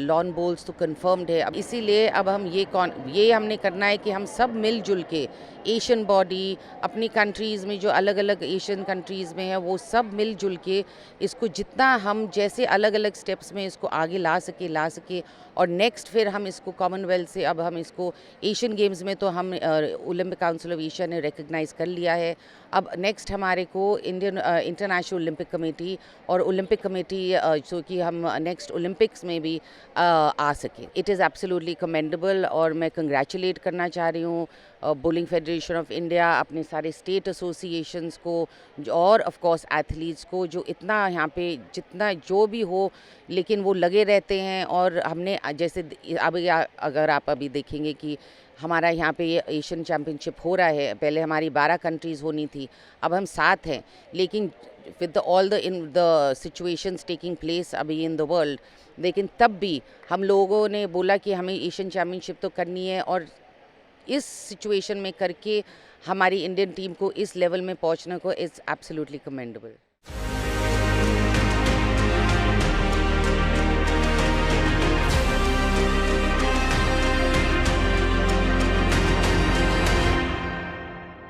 लॉन बॉल्स तो कंफर्म्ड है। अब इसीलिए अब हम ये हमने करना है कि हम सब मिलजुल के एशियन बॉडी, अपनी कंट्रीज़ में जो अलग अलग एशियन कंट्रीज़ में है, वो सब मिलजुल के इसको जितना हम जैसे अलग अलग स्टेप्स में इसको आगे ला सके, और नेक्स्ट फिर हम इसको कॉमनवेल्थ से अब हम इसको एशियन गेम्स में तो हम ओलंपिक काउंसिल ऑफ एशिया ने रिकग्नाइज़ कर लिया है। अब नेक्स्ट हमारे को इंटरनेशनल ओलंपिक कमेटी और ओलंपिक कमेटी जो कि हम नेक्स्ट ओलंपिक्स में भी आ सके। इट इज़ एब्सोल्युटली कमेंडेबल, और मैं कंग्रेचुलेट करना चाह रही हूँ बोलिंग फेडरेशन ऑफ इंडिया, अपने सारे स्टेट एसोसिएशंस को, और ऑफ कोर्स एथलीट्स को, जो इतना यहाँ पे जितना जो भी हो लेकिन वो लगे रहते हैं। और हमने जैसे अभी अगर आप अभी देखेंगे कि हमारा यहाँ पे ये एशियन चैम्पियनशिप हो रहा है, पहले हमारी 12 कंट्रीज़ होनी थी, अब हम 7 हैं, लेकिन with all the situations taking place अभी इन द वर्ल्ड, लेकिन तब भी हम लोगों ने बोला कि हमें एशियन चैम्पियनशिप तो करनी है, और इस सिचुएशन में करके हमारी इंडियन टीम को इस लेवल में पहुंचने को इज़ एब्सोल्युटली कमेंडेबल।